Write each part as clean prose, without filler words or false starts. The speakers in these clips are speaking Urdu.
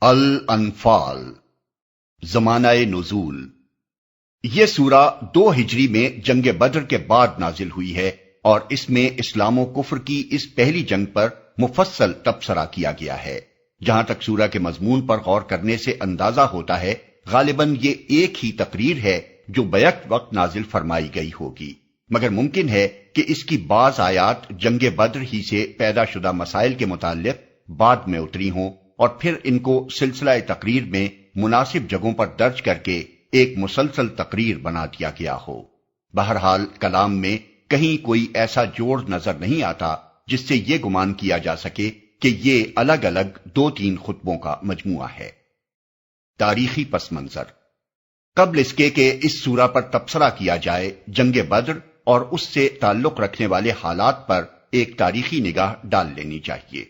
الانفال زمانہ نزول۔ یہ سورہ 2 ہجری میں جنگ بدر کے بعد نازل ہوئی ہے اور اس میں اسلام و کفر کی اس پہلی جنگ پر مفصل تبصرہ کیا گیا ہے۔ جہاں تک سورہ کے مضمون پر غور کرنے سے اندازہ ہوتا ہے، غالباً یہ ایک ہی تقریر ہے جو بیک وقت نازل فرمائی گئی ہوگی، مگر ممکن ہے کہ اس کی بعض آیات جنگ بدر ہی سے پیدا شدہ مسائل کے متعلق بعد میں اتری ہوں اور پھر ان کو سلسلہ تقریر میں مناسب جگہوں پر درج کر کے ایک مسلسل تقریر بنا دیا گیا ہو۔ بہرحال کلام میں کہیں کوئی ایسا جوڑ نظر نہیں آتا جس سے یہ گمان کیا جا سکے کہ یہ الگ الگ 2-3 خطبوں کا مجموعہ ہے۔ تاریخی پس منظر۔ قبل اس کے کہ اس سورہ پر تبصرہ کیا جائے، جنگ بدر اور اس سے تعلق رکھنے والے حالات پر ایک تاریخی نگاہ ڈال لینی چاہیے۔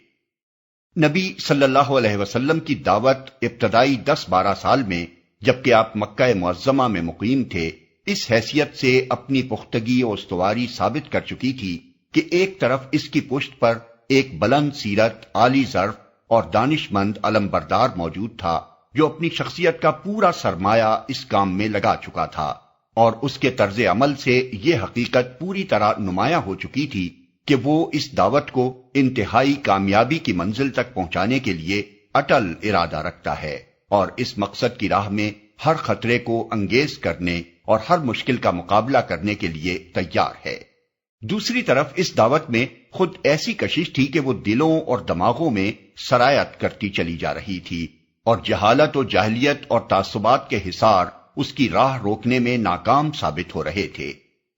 نبی صلی اللہ علیہ وسلم کی دعوت ابتدائی 10-12 سال میں، جبکہ آپ مکہ معظمہ میں مقیم تھے، اس حیثیت سے اپنی پختگی و استواری ثابت کر چکی تھی کہ ایک طرف اس کی پشت پر ایک بلند سیرت، عالی ظرف اور دانش مند علم بردار موجود تھا جو اپنی شخصیت کا پورا سرمایہ اس کام میں لگا چکا تھا، اور اس کے طرز عمل سے یہ حقیقت پوری طرح نمایاں ہو چکی تھی کہ وہ اس دعوت کو انتہائی کامیابی کی منزل تک پہنچانے کے لیے اٹل ارادہ رکھتا ہے اور اس مقصد کی راہ میں ہر خطرے کو انگیز کرنے اور ہر مشکل کا مقابلہ کرنے کے لیے تیار ہے۔ دوسری طرف اس دعوت میں خود ایسی کشش تھی کہ وہ دلوں اور دماغوں میں سرایت کرتی چلی جا رہی تھی اور جہالت و جاہلیت اور تعصبات کے حصار اس کی راہ روکنے میں ناکام ثابت ہو رہے تھے۔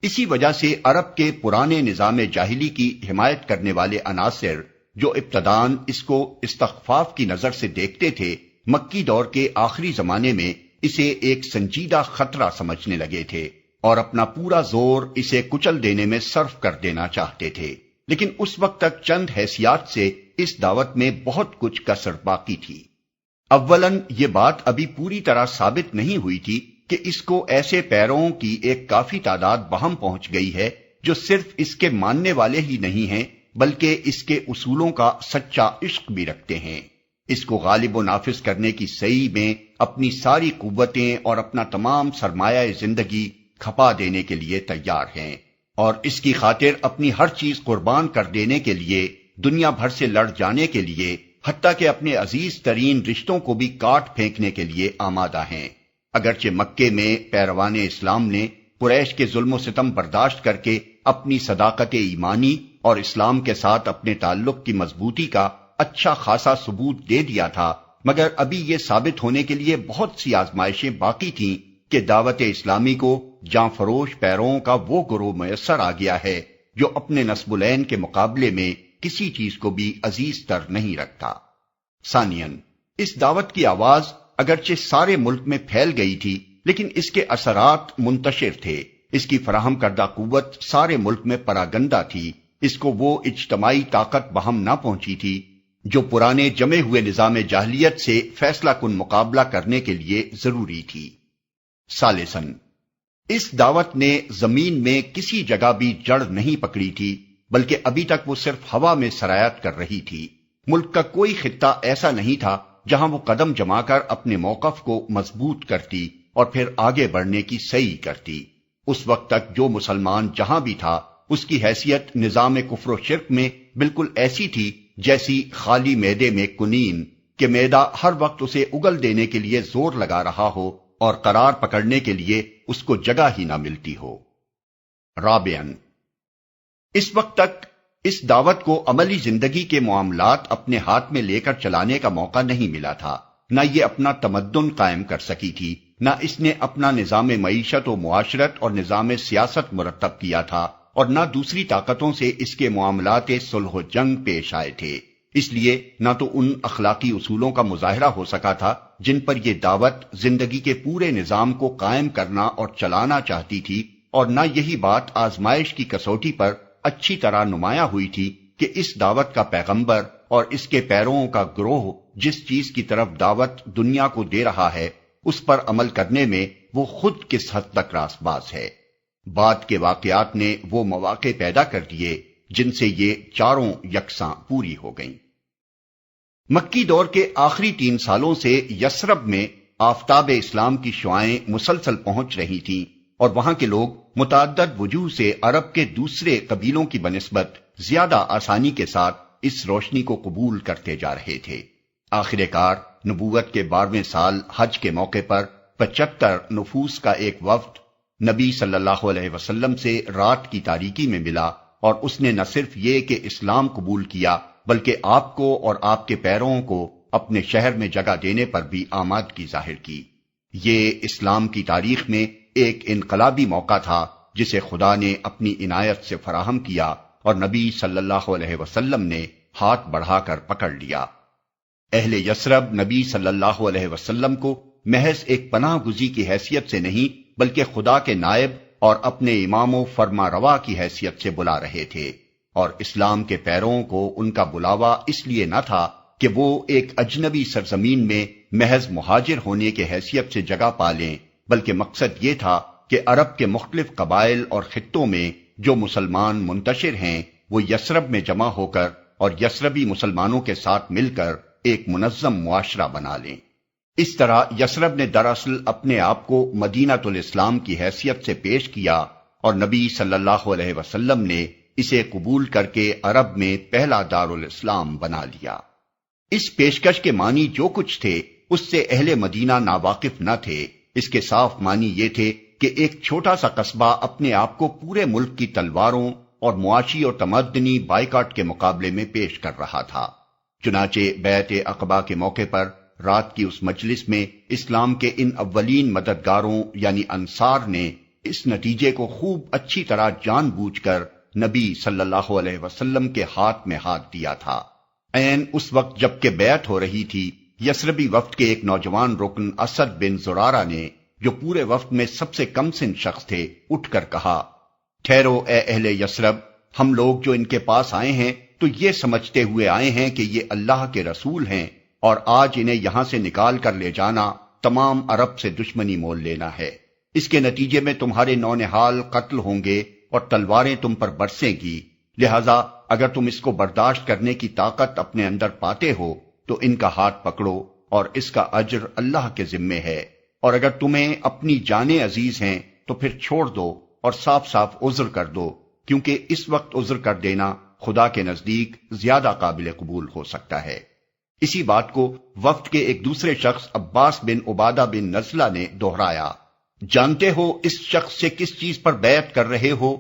اسی وجہ سے عرب کے پرانے نظام جاہلی کی حمایت کرنے والے عناصر جو ابتداً اس کو استخفاف کی نظر سے دیکھتے تھے، مکی دور کے آخری زمانے میں اسے ایک سنجیدہ خطرہ سمجھنے لگے تھے اور اپنا پورا زور اسے کچل دینے میں صرف کر دینا چاہتے تھے۔ لیکن اس وقت تک چند حیثیات سے اس دعوت میں بہت کچھ کسر باقی تھی۔ اولاً یہ بات ابھی پوری طرح ثابت نہیں ہوئی تھی کہ اس کو ایسے پیروں کی ایک کافی تعداد بہم پہنچ گئی ہے جو صرف اس کے ماننے والے ہی نہیں ہیں بلکہ اس کے اصولوں کا سچا عشق بھی رکھتے ہیں، اس کو غالب و نافذ کرنے کی سعی میں اپنی ساری قوتیں اور اپنا تمام سرمایہ زندگی کھپا دینے کے لیے تیار ہیں، اور اس کی خاطر اپنی ہر چیز قربان کر دینے کے لیے، دنیا بھر سے لڑ جانے کے لیے، حتیٰ کہ اپنے عزیز ترین رشتوں کو بھی کاٹ پھینکنے کے لیے آمادہ ہیں۔ اگرچہ مکے میں پیروان اسلام نے قریش کے ظلم و ستم برداشت کر کے اپنی صداقت ایمانی اور اسلام کے ساتھ اپنے تعلق کی مضبوطی کا اچھا خاصا ثبوت دے دیا تھا، مگر ابھی یہ ثابت ہونے کے لیے بہت سی آزمائشیں باقی تھیں کہ دعوت اسلامی کو جاں فروش پیروں کا وہ گروہ میسر آ گیا ہے جو اپنے نسب العین کے مقابلے میں کسی چیز کو بھی عزیز تر نہیں رکھتا۔ ثانیاً، اس دعوت کی آواز اگرچہ سارے ملک میں پھیل گئی تھی، لیکن اس کے اثرات منتشر تھے، اس کی فراہم کردہ قوت سارے ملک میں پراگندہ تھی، اس کو وہ اجتماعی طاقت بہم نہ پہنچی تھی جو پرانے جمے ہوئے نظام جاہلیت سے فیصلہ کن مقابلہ کرنے کے لیے ضروری تھی۔ ثالثاً، اس دعوت نے زمین میں کسی جگہ بھی جڑ نہیں پکڑی تھی بلکہ ابھی تک وہ صرف ہوا میں سرایت کر رہی تھی۔ ملک کا کوئی خطہ ایسا نہیں تھا جہاں وہ قدم جما کر اپنے موقف کو مضبوط کرتی اور پھر آگے بڑھنے کی سعی کرتی۔ اس وقت تک جو مسلمان جہاں بھی تھا، اس کی حیثیت نظام کفر و شرک میں بالکل ایسی تھی جیسی خالی معدے میں کنین کہ معدہ ہر وقت اسے اگل دینے کے لیے زور لگا رہا ہو اور قرار پکڑنے کے لیے اس کو جگہ ہی نہ ملتی ہو۔ رابعاً، اس وقت تک اس دعوت کو عملی زندگی کے معاملات اپنے ہاتھ میں لے کر چلانے کا موقع نہیں ملا تھا، نہ یہ اپنا تمدن قائم کر سکی تھی، نہ اس نے اپنا نظام معیشت و معاشرت اور نظام سیاست مرتب کیا تھا، اور نہ دوسری طاقتوں سے اس کے معاملات صلح و جنگ پیش آئے تھے۔ اس لیے نہ تو ان اخلاقی اصولوں کا مظاہرہ ہو سکا تھا جن پر یہ دعوت زندگی کے پورے نظام کو قائم کرنا اور چلانا چاہتی تھی، اور نہ یہی بات آزمائش کی کسوٹی پر اچھی طرح نمایاں ہوئی تھی کہ اس دعوت کا پیغمبر اور اس کے پیروں کا گروہ جس چیز کی طرف دعوت دنیا کو دے رہا ہے اس پر عمل کرنے میں وہ خود کس حد تک راست باز ہے۔ بعد کے واقعات نے وہ مواقع پیدا کر دیے جن سے یہ چاروں یکساں پوری ہو گئیں۔ مکی دور کے آخری 3 سالوں سے یثرب میں آفتاب اسلام کی شعائیں مسلسل پہنچ رہی تھیں اور وہاں کے لوگ متعدد وجوہ سے عرب کے دوسرے قبیلوں کی بنسبت زیادہ آسانی کے ساتھ اس روشنی کو قبول کرتے جا رہے تھے۔ آخر کار نبوت کے 12ویں سال حج کے موقع پر 75 نفوس کا ایک وفد نبی صلی اللہ علیہ وسلم سے رات کی تاریکی میں ملا، اور اس نے نہ صرف یہ کہ اسلام قبول کیا بلکہ آپ کو اور آپ کے پیرووں کو اپنے شہر میں جگہ دینے پر بھی آمادگی ظاہر کی۔ یہ اسلام کی تاریخ میں ایک انقلابی موقع تھا جسے خدا نے اپنی عنایت سے فراہم کیا اور نبی صلی اللہ علیہ وسلم نے ہاتھ بڑھا کر پکڑ لیا۔ اہل یثرب نبی صلی اللہ علیہ وسلم کو محض ایک پناہ گزی کی حیثیت سے نہیں بلکہ خدا کے نائب اور اپنے امام و فرما روا کی حیثیت سے بلا رہے تھے، اور اسلام کے پیرووں کو ان کا بلاوا اس لیے نہ تھا کہ وہ ایک اجنبی سرزمین میں محض مہاجر ہونے کے حیثیت سے جگہ پا لیں، بلکہ مقصد یہ تھا کہ عرب کے مختلف قبائل اور خطوں میں جو مسلمان منتشر ہیں وہ یثرب میں جمع ہو کر اور یثربی مسلمانوں کے ساتھ مل کر ایک منظم معاشرہ بنا لیں۔ اس طرح یثرب نے دراصل اپنے آپ کو مدینۃ الاسلام کی حیثیت سے پیش کیا، اور نبی صلی اللہ علیہ وسلم نے اسے قبول کر کے عرب میں پہلا دار الاسلام بنا لیا۔ اس پیشکش کے معنی جو کچھ تھے اس سے اہل مدینہ ناواقف نہ تھے۔ اس کے صاف معنی یہ تھے کہ ایک چھوٹا سا قصبہ اپنے آپ کو پورے ملک کی تلواروں اور معاشی اور تمدنی بائیکاٹ کے مقابلے میں پیش کر رہا تھا۔ چنانچہ بیعت عقبہ کے موقع پر رات کی اس مجلس میں اسلام کے ان اولین مددگاروں یعنی انصار نے اس نتیجے کو خوب اچھی طرح جان بوجھ کر نبی صلی اللہ علیہ وسلم کے ہاتھ میں ہاتھ دیا تھا۔ عین اس وقت جب کہ بیعت ہو رہی تھی، یثربی وفد کے ایک نوجوان رکن اسد بن زرارہ نے، جو پورے وفد میں سب سے کم سن شخص تھے، اٹھ کر کہا، ٹھہرو اے اہل یثرب، ہم لوگ جو ان کے پاس آئے ہیں تو یہ سمجھتے ہوئے آئے ہیں کہ یہ اللہ کے رسول ہیں، اور آج انہیں یہاں سے نکال کر لے جانا تمام عرب سے دشمنی مول لینا ہے۔ اس کے نتیجے میں تمہارے نونہال قتل ہوں گے اور تلواریں تم پر برسیں گی، لہذا اگر تم اس کو برداشت کرنے کی طاقت اپنے اندر پاتے ہو تو ان کا ہاتھ پکڑو، اور اس کا اجر اللہ کے ذمے ہے، اور اگر تمہیں اپنی جانیں عزیز ہیں تو پھر چھوڑ دو اور صاف صاف عذر کر دو، کیونکہ اس وقت عذر کر دینا خدا کے نزدیک زیادہ قابل قبول ہو سکتا ہے۔ اسی بات کو وفد کے ایک دوسرے شخص عباس بن عبادہ بن نزلہ نے دہرایا، جانتے ہو اس شخص سے کس چیز پر بیعت کر رہے ہو؟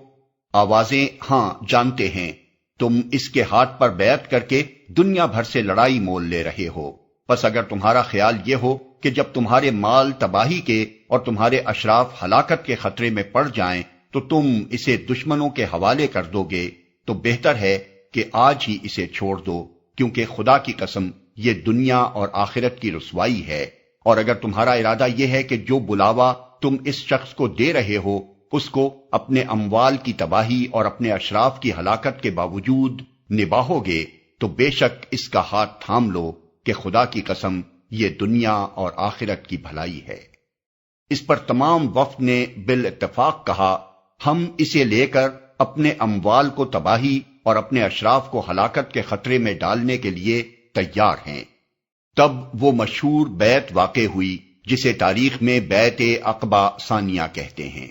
آوازیں ہاں جانتے ہیں، تم اس کے ہاتھ پر بیعت کر کے دنیا بھر سے لڑائی مول لے رہے ہو، پس اگر تمہارا خیال یہ ہو کہ جب تمہارے مال تباہی کے اور تمہارے اشراف ہلاکت کے خطرے میں پڑ جائیں تو تم اسے دشمنوں کے حوالے کر دو گے، تو بہتر ہے کہ آج ہی اسے چھوڑ دو، کیونکہ خدا کی قسم یہ دنیا اور آخرت کی رسوائی ہے۔ اور اگر تمہارا ارادہ یہ ہے کہ جو بلاوا تم اس شخص کو دے رہے ہو اس کو اپنے اموال کی تباہی اور اپنے اشراف کی ہلاکت کے باوجود نباہو گے، تو بے شک اس کا ہاتھ تھام لو کہ خدا کی قسم یہ دنیا اور آخرت کی بھلائی ہے۔ اس پر تمام وفد نے بالاتفاق کہا، ہم اسے لے کر اپنے اموال کو تباہی اور اپنے اشراف کو ہلاکت کے خطرے میں ڈالنے کے لیے تیار ہیں۔ تب وہ مشہور بیعت واقع ہوئی جسے تاریخ میں بیعت عقبہ ثانیہ کہتے ہیں۔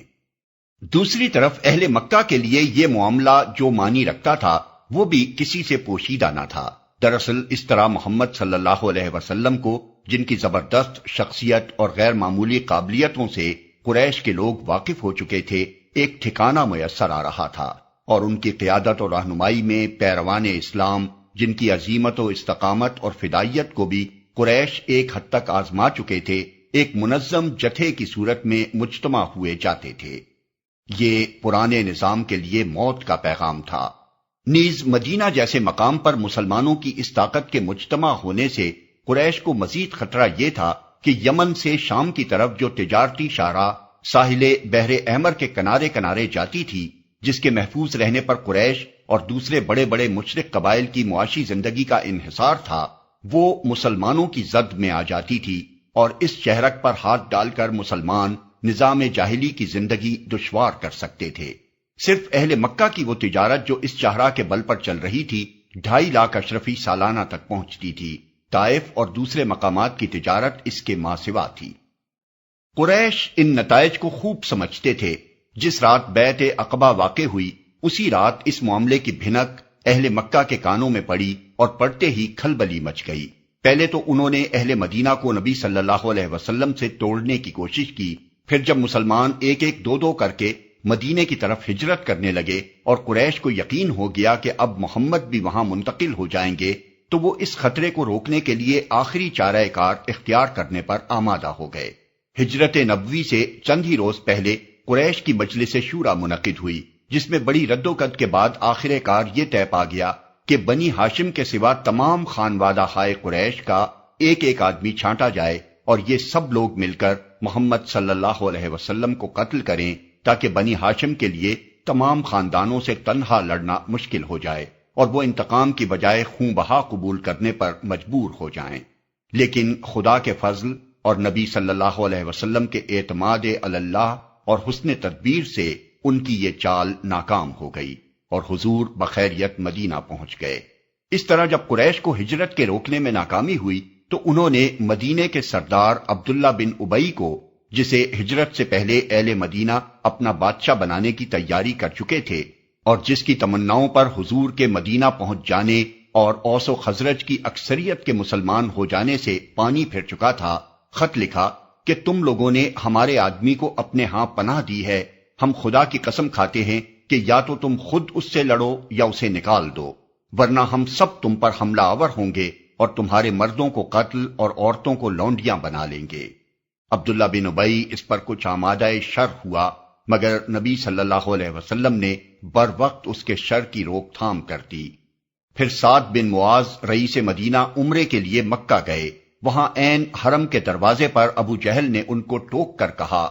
دوسری طرف اہل مکہ کے لیے یہ معاملہ جو معنی رکھتا تھا وہ بھی کسی سے پوشیدہ نہ تھا۔ دراصل اس طرح محمد صلی اللہ علیہ وسلم کو، جن کی زبردست شخصیت اور غیر معمولی قابلیتوں سے قریش کے لوگ واقف ہو چکے تھے، ایک ٹھکانہ میسر آ رہا تھا، اور ان کی قیادت اور رہنمائی میں پیروان اسلام، جن کی عزیمت و استقامت اور فدائیت کو بھی قریش ایک حد تک آزما چکے تھے، ایک منظم جتھے کی صورت میں مجتمع ہوئے جاتے تھے۔ یہ پرانے نظام کے لیے موت کا پیغام تھا۔ نیز مدینہ جیسے مقام پر مسلمانوں کی اس طاقت کے مجتمع ہونے سے قریش کو مزید خطرہ یہ تھا کہ یمن سے شام کی طرف جو تجارتی شاہراہ ساحل بحر احمر کے کنارے کنارے جاتی تھی، جس کے محفوظ رہنے پر قریش اور دوسرے بڑے بڑے مشرک قبائل کی معاشی زندگی کا انحصار تھا، وہ مسلمانوں کی زد میں آ جاتی تھی، اور اس شہرک پر ہاتھ ڈال کر مسلمان نظام جاہلی کی زندگی دشوار کر سکتے تھے۔ صرف اہل مکہ کی وہ تجارت جو اس شاہراہ کے بل پر چل رہی تھی 2.5 لاکھ اشرفی سالانہ تک پہنچتی تھی، طائف اور دوسرے مقامات کی تجارت اس کے ماں سوا تھی۔ قریش ان نتائج کو خوب سمجھتے تھے۔ جس رات بیعت عقبہ واقع ہوئی اسی رات اس معاملے کی بھنک اہل مکہ کے کانوں میں پڑی اور پڑتے ہی کھلبلی مچ گئی۔ پہلے تو انہوں نے اہل مدینہ کو نبی صلی اللہ علیہ وسلم سے توڑنے کی کوشش کی، پھر جب مسلمان ایک ایک دو دو کر کے مدینے کی طرف ہجرت کرنے لگے اور قریش کو یقین ہو گیا کہ اب محمد بھی وہاں منتقل ہو جائیں گے، تو وہ اس خطرے کو روکنے کے لیے آخری چارہ کار اختیار کرنے پر آمادہ ہو گئے۔ ہجرت نبوی سے چند ہی روز پہلے قریش کی مجلس شورا منعقد ہوئی، جس میں بڑی رد و کد کے بعد آخر کار یہ طے پا گیا کہ بنی ہاشم کے سوا تمام خانوادہ خائے قریش کا ایک ایک آدمی چھانٹا جائے اور یہ سب لوگ مل کر محمد صلی اللہ علیہ وسلم کو قتل کریں، تاکہ بنی ہاشم کے لیے تمام خاندانوں سے تنہا لڑنا مشکل ہو جائے اور وہ انتقام کی بجائے خون بہا قبول کرنے پر مجبور ہو جائیں۔ لیکن خدا کے فضل اور نبی صلی اللہ علیہ وسلم کے اعتماد علی اللہ اور حسن تدبیر سے ان کی یہ چال ناکام ہو گئی اور حضور بخیریت مدینہ پہنچ گئے۔ اس طرح جب قریش کو ہجرت کے روکنے میں ناکامی ہوئی تو انہوں نے مدینے کے سردار عبداللہ بن ابی کو، جسے ہجرت سے پہلے اہل مدینہ اپنا بادشاہ بنانے کی تیاری کر چکے تھے اور جس کی تمناؤں پر حضور کے مدینہ پہنچ جانے اور اوس و خزرج کی اکثریت کے مسلمان ہو جانے سے پانی پھر چکا تھا، خط لکھا کہ تم لوگوں نے ہمارے آدمی کو اپنے ہاں پناہ دی ہے، ہم خدا کی قسم کھاتے ہیں کہ یا تو تم خود اس سے لڑو یا اسے نکال دو، ورنہ ہم سب تم پر حملہ آور ہوں گے اور تمہارے مردوں کو قتل اور عورتوں کو لونڈیاں بنا لیں گے۔ عبداللہ بن ابی اس پر کچھ آمادہ شر ہوا، مگر نبی صلی اللہ علیہ وسلم نے بر وقت اس کے شر کی روک تھام کر دی۔ پھر سعد بن معاذ رئیس مدینہ عمرے کے لیے مکہ گئے۔ وہاں عین حرم کے دروازے پر ابو جہل نے ان کو ٹوک کر کہا،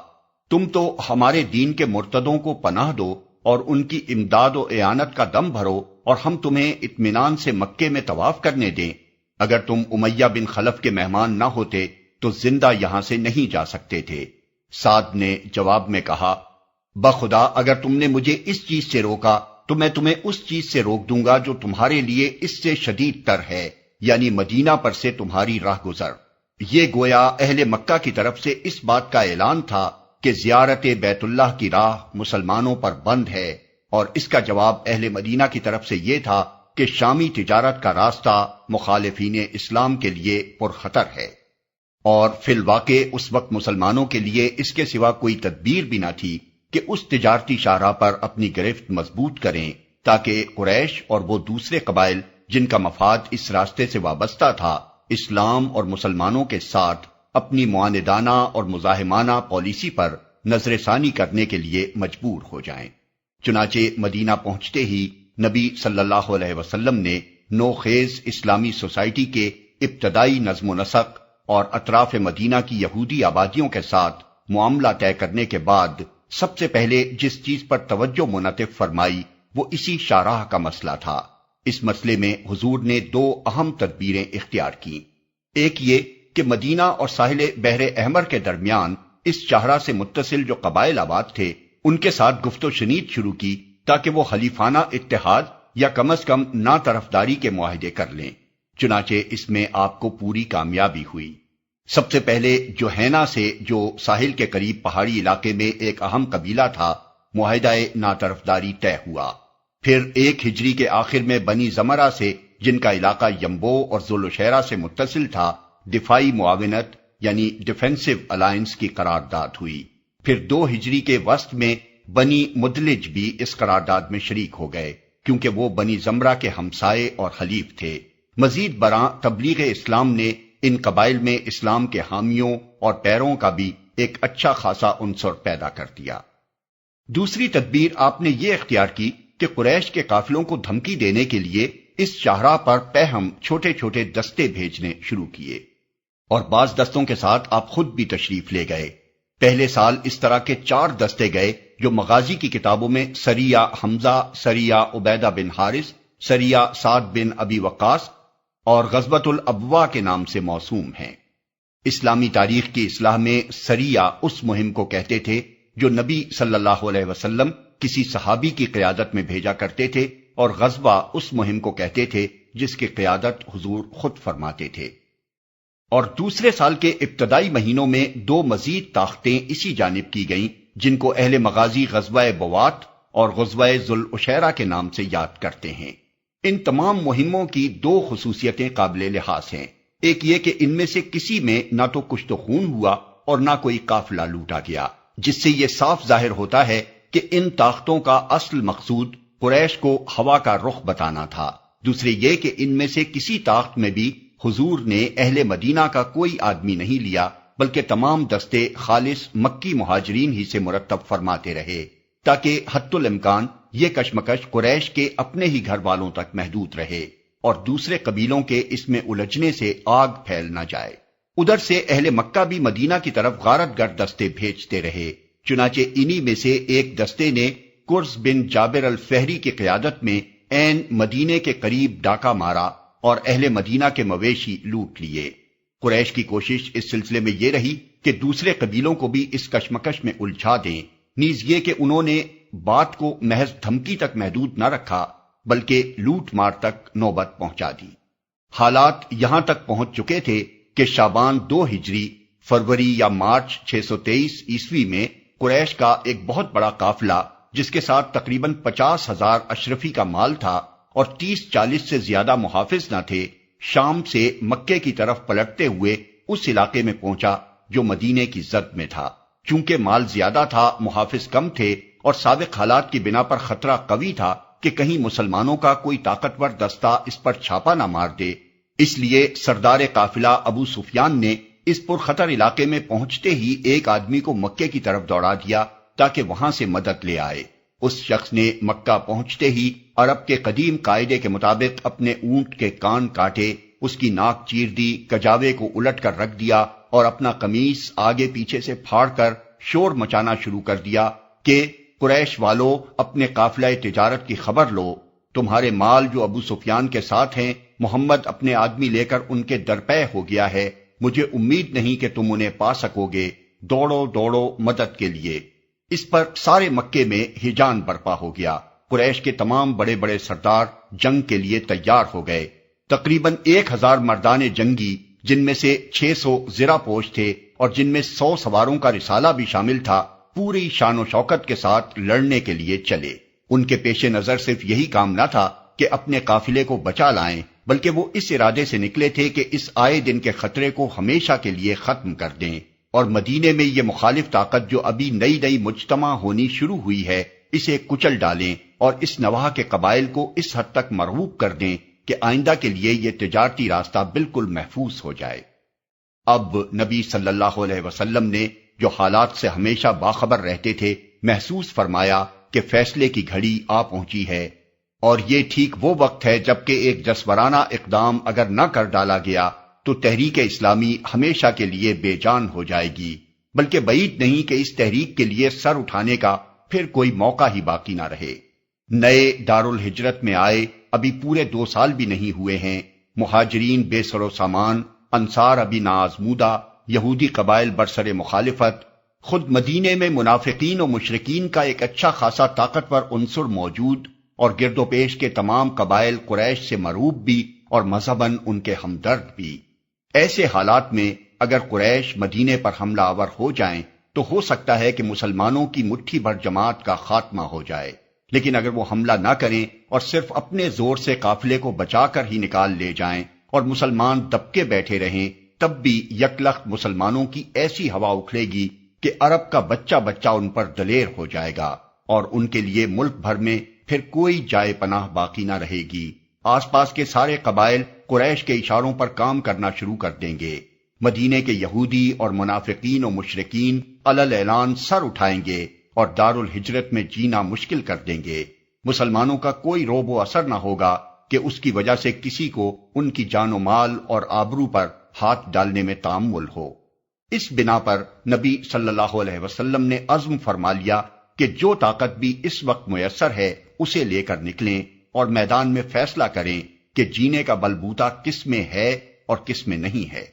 تم تو ہمارے دین کے مرتدوں کو پناہ دو اور ان کی امداد و اعانت کا دم بھرو اور ہم تمہیں اطمینان سے مکے میں طواف کرنے دیں۔ اگر تم امیہ بن خلف کے مہمان نہ ہوتے تو زندہ یہاں سے نہیں جا سکتے تھے۔ سعد نے جواب میں کہا، بخدا اگر تم نے مجھے اس چیز سے روکا تو میں تمہیں اس چیز سے روک دوں گا جو تمہارے لیے اس سے شدید تر ہے، یعنی مدینہ پر سے تمہاری راہ گزر۔ یہ گویا اہل مکہ کی طرف سے اس بات کا اعلان تھا کہ زیارت بیت اللہ کی راہ مسلمانوں پر بند ہے، اور اس کا جواب اہل مدینہ کی طرف سے یہ تھا کہ شامی تجارت کا راستہ مخالفین اسلام کے لیے پرخطر ہے، اور فی الواقع اس وقت مسلمانوں کے لیے اس کے سوا کوئی تدبیر بھی نہ تھی کہ اس تجارتی شاہراہ پر اپنی گرفت مضبوط کریں، تاکہ قریش اور وہ دوسرے قبائل جن کا مفاد اس راستے سے وابستہ تھا، اسلام اور مسلمانوں کے ساتھ اپنی معاندانہ اور مزاحمانہ پالیسی پر نظر ثانی کرنے کے لیے مجبور ہو جائیں۔ چنانچہ مدینہ پہنچتے ہی نبی صلی اللہ علیہ وسلم نے نوخیز اسلامی سوسائٹی کے ابتدائی نظم و نسق اور اطراف مدینہ کی یہودی آبادیوں کے ساتھ معاملہ طے کرنے کے بعد سب سے پہلے جس چیز پر توجہ منعطف فرمائی وہ اسی شاہراہ کا مسئلہ تھا۔ اس مسئلے میں حضور نے دو اہم تدبیریں اختیار کیں۔ ایک یہ کہ مدینہ اور ساحل بحر احمر کے درمیان اس شاہراہ سے متصل جو قبائل آباد تھے ان کے ساتھ گفت و شنید شروع کی، تاکہ وہ حلیفانہ اتحاد یا کم از کم نا طرفداری کے معاہدے کر لیں۔ چنانچہ اس میں آپ کو پوری کامیابی ہوئی۔ سب سے پہلے جوہینہ سے، جو ساحل کے قریب پہاڑی علاقے میں ایک اہم قبیلہ تھا، معاہدہ نا طرفداری طے ہوا۔ پھر 1 ہجری کے آخر میں بنی زمرہ سے، جن کا علاقہ یمبو اور ذوالشیرہ سے متصل تھا، دفاعی معاونت یعنی ڈیفینسو الائنس کی قرارداد ہوئی۔ پھر 2 ہجری کے وسط میں بنی مدلج بھی اس قرارداد میں شریک ہو گئے، کیونکہ وہ بنی زمرہ کے ہمسائے اور حلیف تھے۔ مزید برآں تبلیغ اسلام نے ان قبائل میں اسلام کے حامیوں اور پیروں کا بھی ایک اچھا خاصا عنصر پیدا کر دیا۔ دوسری تدبیر آپ نے یہ اختیار کی کہ قریش کے قافلوں کو دھمکی دینے کے لیے اس شاہراہ پر پہم چھوٹے چھوٹے دستے بھیجنے شروع کیے، اور بعض دستوں کے ساتھ آپ خود بھی تشریف لے گئے۔ پہلے سال اس طرح کے 4 دستے گئے جو مغازی کی کتابوں میں سریہ حمزہ، سریہ عبیدہ بن حارث، سریہ سعد بن ابی وقاص اور غزوۃ الابواء کے نام سے موسوم ہیں۔ اسلامی تاریخ کی اصلاح میں سریہ اس مہم کو کہتے تھے جو نبی صلی اللہ علیہ وسلم کسی صحابی کی قیادت میں بھیجا کرتے تھے، اور غزوہ اس مہم کو کہتے تھے جس کی قیادت حضور خود فرماتے تھے۔ اور دوسرے سال کے ابتدائی مہینوں میں 2 مزید طاقتیں اسی جانب کی گئیں، جن کو اہل مغازی غزوہ بوات اور غزوہ ذوالعشیرہ کے نام سے یاد کرتے ہیں۔ ان تمام مہموں کی 2 خصوصیتیں قابل لحاظ ہیں۔ ایک یہ کہ ان میں سے کسی میں نہ تو کشت و خون ہوا اور نہ کوئی قافلہ لوٹا گیا، جس سے یہ صاف ظاہر ہوتا ہے کہ ان طاقتوں کا اصل مقصود قریش کو ہوا کا رخ بتانا تھا۔ دوسرے یہ کہ ان میں سے کسی طاقت میں بھی حضور نے اہل مدینہ کا کوئی آدمی نہیں لیا، بلکہ تمام دستے خالص مکی مہاجرین ہی سے مرتب فرماتے رہے، تاکہ حتی الامکان یہ کشمکش قریش کے اپنے ہی گھر والوں تک محدود رہے اور دوسرے قبیلوں کے اس میں الجھنے سے آگ پھیل نہ جائے۔ ادھر سے اہل مکہ بھی مدینہ کی طرف غارت گر دستے بھیجتے رہے، چنانچہ انہی میں سے ایک دستے نے کرز بن جابر الفہری کی قیادت میں عین مدینے کے قریب ڈاکہ مارا اور اہل مدینہ کے مویشی لوٹ لیے۔ قریش کی کوشش اس سلسلے میں یہ رہی کہ دوسرے قبیلوں کو بھی اس کشمکش میں الجھا دیں، نیز یہ کہ انہوں نے بات کو محض دھمکی تک محدود نہ رکھا بلکہ لوٹ مار تک نوبت پہنچا دی۔ حالات یہاں تک پہنچ چکے تھے کہ شعبان 2 ہجری فروری یا مارچ 623 عیسوی میں قریش کا ایک بہت بڑا قافلہ، جس کے ساتھ تقریباً 50,000 اشرفی کا مال تھا اور 30-40 سے زیادہ محافظ نہ تھے، شام سے مکے کی طرف پلٹتے ہوئے اس علاقے میں پہنچا جو مدینے کی زد میں تھا۔ چونکہ مال زیادہ تھا، محافظ کم تھے اور سابق حالات کی بنا پر خطرہ قوی تھا کہ کہیں مسلمانوں کا کوئی طاقتور دستہ اس پر چھاپا نہ مار دے، اس لیے سردار قافلہ ابو سفیان نے اس پرخطر علاقے میں پہنچتے ہی ایک آدمی کو مکے کی طرف دوڑا دیا تاکہ وہاں سے مدد لے آئے۔ اس شخص نے مکہ پہنچتے ہی عرب کے قدیم قاعدے کے مطابق اپنے اونٹ کے کان کاٹے، اس کی ناک چیر دی، کجاوے کو الٹ کر رکھ دیا اور اپنا قمیص آگے پیچھے سے پھاڑ کر شور مچانا شروع کر دیا کہ قریش والو، اپنے قافلہ تجارت کی خبر لو، تمہارے مال جو ابو سفیان کے ساتھ ہیں، محمد اپنے آدمی لے کر ان کے درپے ہو گیا ہے، مجھے امید نہیں کہ تم انہیں پا سکو گے، دوڑو دوڑو مدد کے لیے۔ اس پر سارے مکے میں ہیجان برپا ہو گیا۔ قریش کے تمام بڑے بڑے سردار جنگ کے لیے تیار ہو گئے۔ تقریباً 1000 مردان جنگی، جن میں سے 600 زرہ پوش تھے اور جن میں 100 سواروں کا رسالہ بھی شامل تھا، پوری شان و شوکت کے ساتھ لڑنے کے لیے چلے۔ ان کے پیش نظر صرف یہی کام نہ تھا کہ اپنے قافلے کو بچا لائیں، بلکہ وہ اس ارادے سے نکلے تھے کہ اس آئے دن کے خطرے کو ہمیشہ کے لیے ختم کر دیں اور مدینے میں یہ مخالف طاقت جو ابھی نئی نئی مجتمع ہونی شروع ہوئی ہے، اسے کچل ڈالیں اور اس نواح کے قبائل کو اس حد تک مرغوب کر دیں کہ آئندہ کے لیے یہ تجارتی راستہ بالکل محفوظ ہو جائے۔ اب نبی صلی اللہ علیہ وسلم نے، جو حالات سے ہمیشہ باخبر رہتے تھے، محسوس فرمایا کہ فیصلے کی گھڑی آ پہنچی ہے، اور یہ ٹھیک وہ وقت ہے جبکہ ایک جسورانہ اقدام اگر نہ کر ڈالا گیا تو تحریک اسلامی ہمیشہ کے لیے بے جان ہو جائے گی، بلکہ بعید نہیں کہ اس تحریک کے لیے سر اٹھانے کا پھر کوئی موقع ہی باقی نہ رہے۔ نئے دارالہجرت میں آئے ابھی پورے 2 سال بھی نہیں ہوئے ہیں، مہاجرین بے سر و سامان، انصار ابھی ناآزمودہ، یہودی قبائل برسر مخالفت، خود مدینے میں منافقین و مشرکین کا ایک اچھا خاصا طاقتور عنصر موجود، اور گرد و پیش کے تمام قبائل قریش سے مرعوب بھی اور مذہباً ان کے ہمدرد بھی۔ ایسے حالات میں اگر قریش مدینے پر حملہ آور ہو جائیں تو ہو سکتا ہے کہ مسلمانوں کی مٹھی بھر جماعت کا خاتمہ ہو جائے، لیکن اگر وہ حملہ نہ کریں اور صرف اپنے زور سے قافلے کو بچا کر ہی نکال لے جائیں اور مسلمان دبکے بیٹھے رہیں، تب بھی یکلخت مسلمانوں کی ایسی ہوا اکھڑے گی کہ عرب کا بچہ بچہ ان پر دلیر ہو جائے گا اور ان کے لیے ملک بھر میں پھر کوئی جائے پناہ باقی نہ رہے گی۔ آس پاس کے سارے قبائل قریش کے اشاروں پر کام کرنا شروع کر دیں گے۔ مدینے کے یہودی اور منافقین و مشرکین علل اعلان سر اٹھائیں گے اور دارالہجرت میں جینا مشکل کر دیں گے۔ مسلمانوں کا کوئی روب و اثر نہ ہوگا کہ اس کی وجہ سے کسی کو ان کی جان و مال اور آبرو پر ہاتھ ڈالنے میں تامل ہو۔ اس بنا پر نبی صلی اللہ علیہ وسلم نے عزم فرما لیا کہ جو طاقت بھی اس وقت میسر ہے اسے لے کر نکلیں اور میدان میں فیصلہ کریں کہ جینے کا بلبوتا کس میں ہے اور کس میں نہیں ہے۔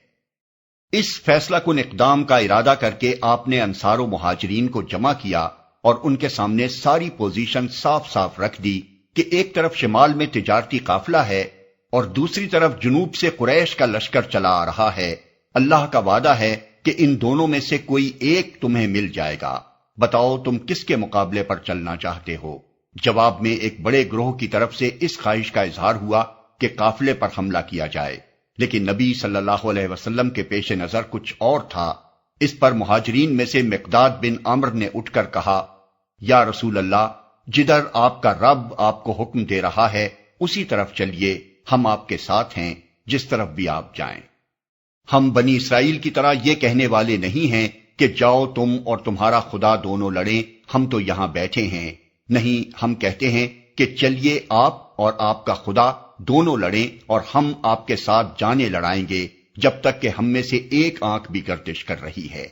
اس فیصلہ کن اقدام کا ارادہ کر کے آپ نے انصار و مہاجرین کو جمع کیا اور ان کے سامنے ساری پوزیشن صاف صاف رکھ دی کہ ایک طرف شمال میں تجارتی قافلہ ہے اور دوسری طرف جنوب سے قریش کا لشکر چلا آ رہا ہے، اللہ کا وعدہ ہے کہ ان دونوں میں سے کوئی ایک تمہیں مل جائے گا، بتاؤ تم کس کے مقابلے پر چلنا چاہتے ہو؟ جواب میں ایک بڑے گروہ کی طرف سے اس خواہش کا اظہار ہوا کہ قافلے پر حملہ کیا جائے، لیکن نبی صلی اللہ علیہ وسلم کے پیش نظر کچھ اور تھا۔ اس پر مہاجرین میں سے مقداد بن عمرو نے اٹھ کر کہا، یا رسول اللہ، جدھر آپ کا رب آپ کو حکم دے رہا ہے اسی طرف چلیے، ہم آپ کے ساتھ ہیں، جس طرف بھی آپ جائیں۔ ہم بنی اسرائیل کی طرح یہ کہنے والے نہیں ہیں کہ جاؤ تم اور تمہارا خدا دونوں لڑیں، ہم تو یہاں بیٹھے ہیں۔ نہیں، ہم کہتے ہیں کہ چلیے آپ اور آپ کا خدا دونوں لڑیں، اور ہم آپ کے ساتھ جانیں لڑائیں گے جب تک کہ ہم میں سے ایک آنکھ بھی گردش کر رہی ہے۔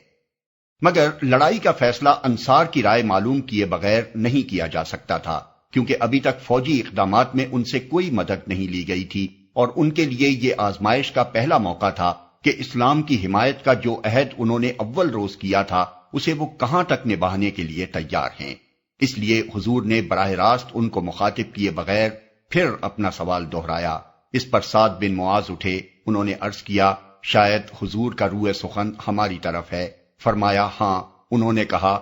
مگر لڑائی کا فیصلہ انصار کی رائے معلوم کیے بغیر نہیں کیا جا سکتا تھا، کیونکہ ابھی تک فوجی اقدامات میں ان سے کوئی مدد نہیں لی گئی تھی، اور ان کے لیے یہ آزمائش کا پہلا موقع تھا کہ اسلام کی حمایت کا جو عہد انہوں نے اول روز کیا تھا اسے وہ کہاں تک نبھانے کے لیے تیار ہیں۔ اس لیے حضور نے براہ راست ان کو مخاطب کیے بغیر پھر اپنا سوال دہرایا۔ اس پر سعد بن معاذ اٹھے، انہوں نے عرض کیا، شاید حضور کا روح سخن ہماری طرف ہے۔ فرمایا، ہاں۔ انہوں نے کہا،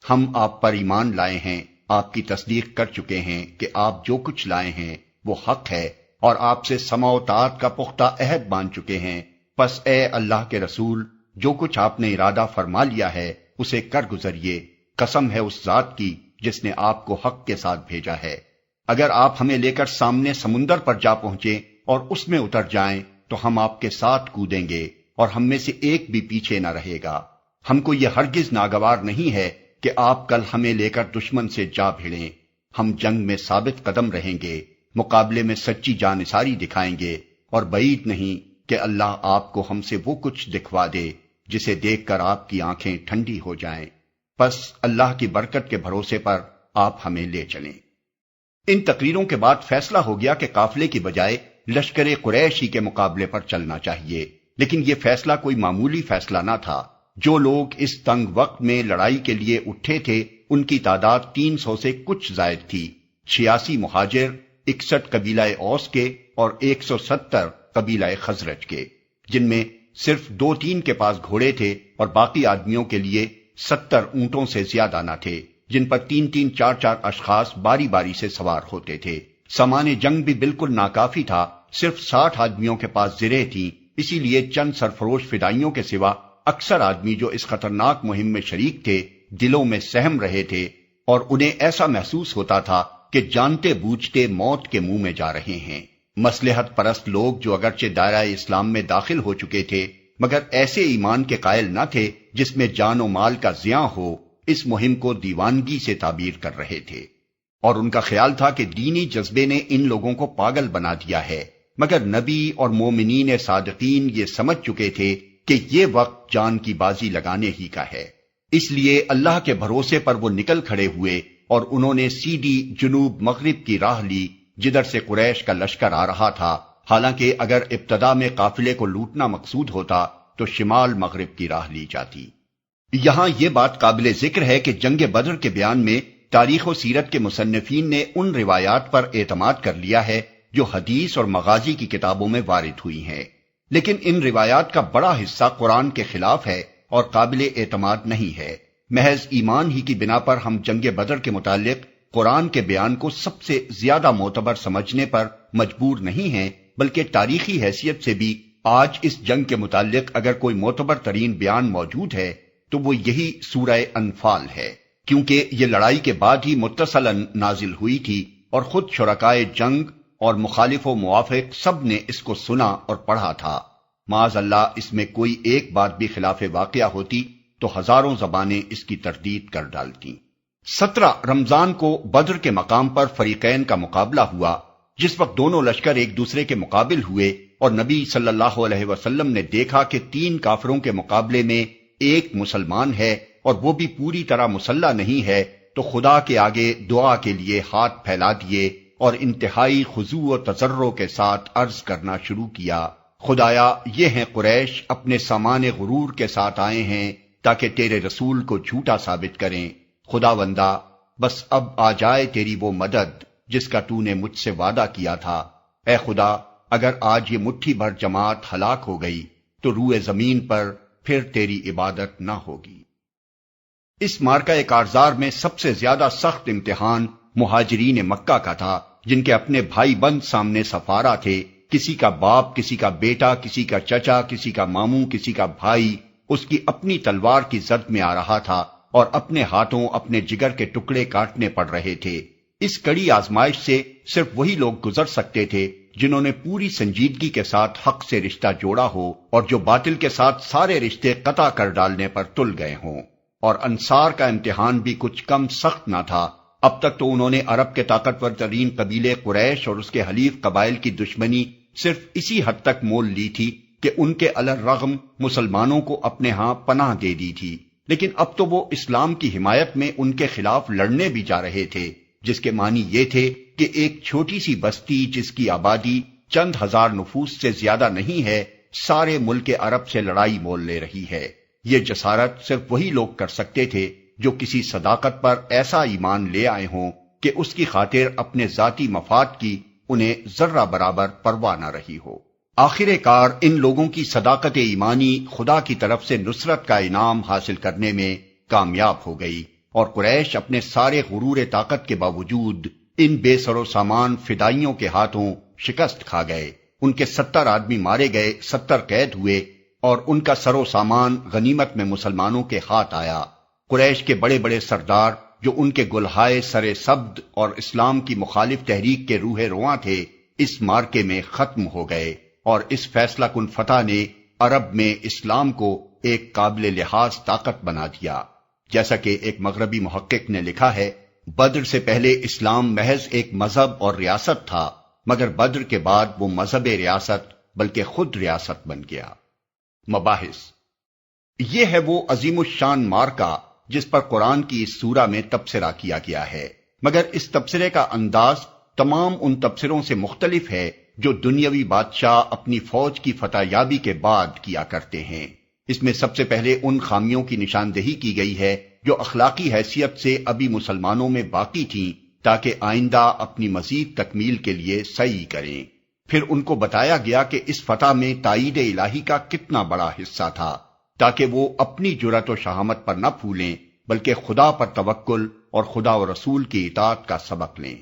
ہم آپ پر ایمان لائے ہیں، آپ کی تصدیق کر چکے ہیں کہ آپ جو کچھ لائے ہیں وہ حق ہے، اور آپ سے سمع و طاعت کا پختہ عہد باندھ چکے ہیں۔ پس اے اللہ کے رسول، جو کچھ آپ نے ارادہ فرما لیا ہے اسے کر گزریے، قسم ہے اس ذات کی جس نے آپ کو حق کے ساتھ بھیجا ہے۔ اگر آپ ہمیں لے کر سامنے سمندر پر جا پہنچے اور اس میں اتر جائیں تو ہم آپ کے ساتھ کودیں گے، اور ہم میں سے ایک بھی پیچھے نہ رہے گا۔ ہم کو یہ ہرگز ناگوار نہیں ہے کہ آپ کل ہمیں لے کر دشمن سے جا بھیڑیں۔ ہم جنگ میں ثابت قدم رہیں گے، مقابلے میں سچی جانثاری دکھائیں گے، اور بعید نہیں کہ اللہ آپ کو ہم سے وہ کچھ دکھوا دے جسے دیکھ کر آپ کی آنکھیں ٹھنڈی ہو جائیں۔ پس اللہ کی برکت کے بھروسے پر آپ ہمیں لے چلیں۔ ان تقریروں کے بعد فیصلہ ہو گیا کہ قافلے کی بجائے لشکر قریش ہی کے مقابلے پر چلنا چاہیے، لیکن یہ فیصلہ کوئی معمولی فیصلہ نہ تھا۔ جو لوگ اس تنگ وقت میں لڑائی کے لیے اٹھے تھے ان کی تعداد 300 سے کچھ زائد تھی۔ 86 مہاجر، 61 قبیلہ اوس کے اور 170 قبیلہ خزرج کے، جن میں صرف 2-3 کے پاس گھوڑے تھے، اور باقی آدمیوں کے لیے 70 اونٹوں سے زیادہ نہ تھے، جن پر 3-3 4-4 اشخاص باری باری سے سوار ہوتے تھے۔ سامان جنگ بھی بالکل ناکافی تھا، صرف 60 آدمیوں کے پاس زرہیں تھیں، اسی لیے چند سرفروش فدائیوں کے سوا اکثر آدمی جو اس خطرناک مہم میں شریک تھے دلوں میں سہم رہے تھے، اور انہیں ایسا محسوس ہوتا تھا کہ جانتے بوجھتے موت کے منہ میں جا رہے ہیں۔ مصلحت پرست لوگ جو اگرچہ دائرہ اسلام میں داخل ہو چکے تھے مگر ایسے ایمان کے قائل نہ تھے جس میں جان و مال کا زیاں ہو، اس مہم کو دیوانگی سے تعبیر کر رہے تھے، اور ان کا خیال تھا کہ دینی جذبے نے ان لوگوں کو پاگل بنا دیا ہے۔ مگر نبی اور مومنین صادقین یہ سمجھ چکے تھے کہ یہ وقت جان کی بازی لگانے ہی کا ہے، اس لیے اللہ کے بھروسے پر وہ نکل کھڑے ہوئے، اور انہوں نے سیدھی جنوب مغرب کی راہ لی جدھر سے قریش کا لشکر آ رہا تھا۔ حالانکہ اگر ابتدا میں قافلے کو لوٹنا مقصود ہوتا تو شمال مغرب کی راہ لی جاتی۔ یہاں یہ بات قابل ذکر ہے کہ جنگ بدر کے بیان میں تاریخ و سیرت کے مصنفین نے ان روایات پر اعتماد کر لیا ہے جو حدیث اور مغازی کی کتابوں میں وارد ہوئی ہیں، لیکن ان روایات کا بڑا حصہ قرآن کے خلاف ہے اور قابل اعتماد نہیں ہے۔ محض ایمان ہی کی بنا پر ہم جنگ بدر کے متعلق قرآن کے بیان کو سب سے زیادہ معتبر سمجھنے پر مجبور نہیں ہیں، بلکہ تاریخی حیثیت سے بھی آج اس جنگ کے متعلق اگر کوئی معتبر ترین بیان موجود ہے تو وہ یہی سورہ انفال ہے، کیونکہ یہ لڑائی کے بعد ہی متصلاً نازل ہوئی تھی، اور خود شرکائے جنگ اور مخالف و موافق سب نے اس کو سنا اور پڑھا تھا۔ معاذ اللہ اس میں کوئی ایک بات بھی خلاف واقعہ ہوتی تو ہزاروں زبانیں اس کی تردید کر ڈالتی۔ 17 رمضان کو بدر کے مقام پر فریقین کا مقابلہ ہوا، جس وقت دونوں لشکر ایک دوسرے کے مقابل ہوئے، اور نبی صلی اللہ علیہ وسلم نے دیکھا کہ 3 کافروں کے مقابلے میں ایک مسلمان ہے اور وہ بھی پوری طرح مسلح نہیں ہے، تو خدا کے آگے دعا کے لیے ہاتھ پھیلا دیے اور انتہائی خضوع و تضرع کے ساتھ عرض کرنا شروع کیا، خدایا یہ ہیں قریش، اپنے سامان غرور کے ساتھ آئے ہیں تاکہ تیرے رسول کو جھوٹا ثابت کریں۔ خداوندا بس اب آ جائے تیری وہ مدد جس کا تو نے مجھ سے وعدہ کیا تھا۔ اے خدا، اگر آج یہ مٹھی بھر جماعت ہلاک ہو گئی تو روئے زمین پر پھر تیری عبادت نہ ہوگی۔ اس معرکہ کارزار میں سب سے زیادہ سخت امتحان مہاجرین مکہ کا تھا، جن کے اپنے بھائی بند سامنے سفارا تھے، کسی کا باپ، کسی کا بیٹا، کسی کا چچا، کسی کا ماموں، کسی کا بھائی اس کی اپنی تلوار کی زد میں آ رہا تھا اور اپنے ہاتھوں اپنے جگر کے ٹکڑے کاٹنے پڑ رہے تھے۔ اس کڑی آزمائش سے صرف وہی لوگ گزر سکتے تھے جنہوں نے پوری سنجیدگی کے ساتھ حق سے رشتہ جوڑا ہو اور جو باطل کے ساتھ سارے رشتے قطع کر ڈالنے پر تل گئے ہوں۔ اور انصار کا امتحان بھی کچھ کم سخت نہ تھا۔ اب تک تو انہوں نے عرب کے طاقتور ترین قبیلے قریش اور اس کے حلیف قبائل کی دشمنی صرف اسی حد تک مول لی تھی کہ ان کے علی الرغم مسلمانوں کو اپنے ہاں پناہ دے دی تھی، لیکن اب تو وہ اسلام کی حمایت میں ان کے خلاف لڑنے بھی جا رہے تھے، جس کے معنی یہ تھے کہ ایک چھوٹی سی بستی جس کی آبادی چند ہزار نفوس سے زیادہ نہیں ہے، سارے ملک عرب سے لڑائی مول لے رہی ہے۔ یہ جسارت صرف وہی لوگ کر سکتے تھے جو کسی صداقت پر ایسا ایمان لے آئے ہوں کہ اس کی خاطر اپنے ذاتی مفاد کی انہیں ذرہ برابر پرواہ نہ رہی ہو۔ آخر کار ان لوگوں کی صداقت ایمانی خدا کی طرف سے نصرت کا انعام حاصل کرنے میں کامیاب ہو گئی، اور قریش اپنے سارے غرور طاقت کے باوجود ان بے سر و سامان فدائیوں کے ہاتھوں شکست کھا گئے۔ ان کے 70 آدمی مارے گئے، 70 قید ہوئے، اور ان کا سر و سامان غنیمت میں مسلمانوں کے ہاتھ آیا۔ قریش کے بڑے بڑے سردار جو ان کے گلہائے سر سبد اور اسلام کی مخالف تحریک کے روح رواں تھے، اس مارکے میں ختم ہو گئے، اور اس فیصلہ کن فتح نے عرب میں اسلام کو ایک قابل لحاظ طاقت بنا دیا۔ جیسا کہ ایک مغربی محقق نے لکھا ہے، بدر سے پہلے اسلام محض ایک مذہب اور ریاست تھا، مگر بدر کے بعد وہ مذہب ریاست بلکہ خود ریاست بن گیا۔ مباحث: یہ ہے وہ عظیم الشان مارکہ جس پر قرآن کی اس سورہ میں تبصرہ کیا گیا ہے، مگر اس تبصرے کا انداز تمام ان تبصروں سے مختلف ہے جو دنیاوی بادشاہ اپنی فوج کی فتح یابی کے بعد کیا کرتے ہیں۔ اس میں سب سے پہلے ان خامیوں کی نشاندہی کی گئی ہے جو اخلاقی حیثیت سے ابھی مسلمانوں میں باقی تھیں، تاکہ آئندہ اپنی مزید تکمیل کے لیے سعی کریں۔ پھر ان کو بتایا گیا کہ اس فتح میں تائید الہی کا کتنا بڑا حصہ تھا، تاکہ وہ اپنی جرأت و شہامت پر نہ پھولیں بلکہ خدا پر توکل اور خدا و رسول کی اطاعت کا سبق لیں۔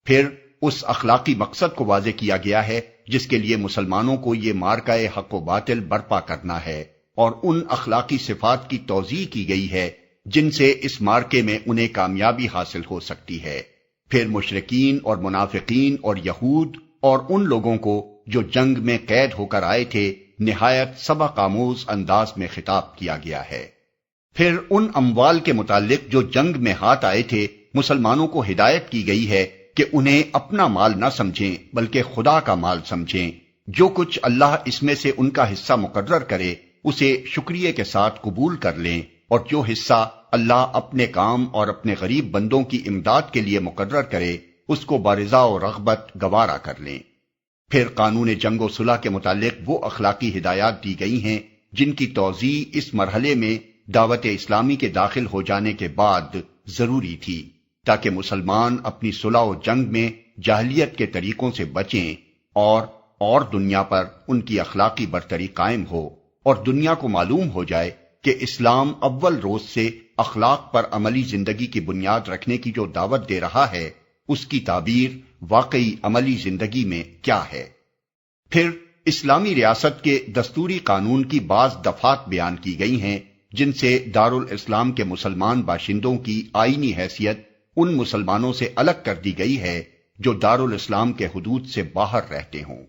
پھر اس اخلاقی مقصد کو واضح کیا گیا ہے جس کے لیے مسلمانوں کو یہ مارکہ حق و باطل برپا کرنا ہے، اور ان اخلاقی صفات کی توضیح کی گئی ہے جن سے اس مارکے میں انہیں کامیابی حاصل ہو سکتی ہے۔ پھر مشرکین اور منافقین اور یہود اور ان لوگوں کو جو جنگ میں قید ہو کر آئے تھے نہایت سبق آموز انداز میں خطاب کیا گیا ہے۔ پھر ان اموال کے متعلق جو جنگ میں ہاتھ آئے تھے مسلمانوں کو ہدایت کی گئی ہے کہ انہیں اپنا مال نہ سمجھیں بلکہ خدا کا مال سمجھیں۔ جو کچھ اللہ اس میں سے ان کا حصہ مقرر کرے اسے شکریہ کے ساتھ قبول کر لیں، اور جو حصہ اللہ اپنے کام اور اپنے غریب بندوں کی امداد کے لیے مقرر کرے اس کو بارضا و رغبت گوارا کر لیں۔ پھر قانون جنگ و صلح کے متعلق وہ اخلاقی ہدایات دی گئی ہیں جن کی توضیح اس مرحلے میں دعوت اسلامی کے داخل ہو جانے کے بعد ضروری تھی، تاکہ مسلمان اپنی صلح و جنگ میں جاہلیت کے طریقوں سے بچیں اور دنیا پر ان کی اخلاقی برتری قائم ہو، اور دنیا کو معلوم ہو جائے کہ اسلام اول روز سے اخلاق پر عملی زندگی کی بنیاد رکھنے کی جو دعوت دے رہا ہے اس کی تعبیر واقعی عملی زندگی میں کیا ہے۔ پھر اسلامی ریاست کے دستوری قانون کی بعض دفعات بیان کی گئی ہیں جن سے دارالاسلام کے مسلمان باشندوں کی آئینی حیثیت ان مسلمانوں سے الگ کر دی گئی ہے جو دارالاسلام کے حدود سے باہر رہتے ہوں۔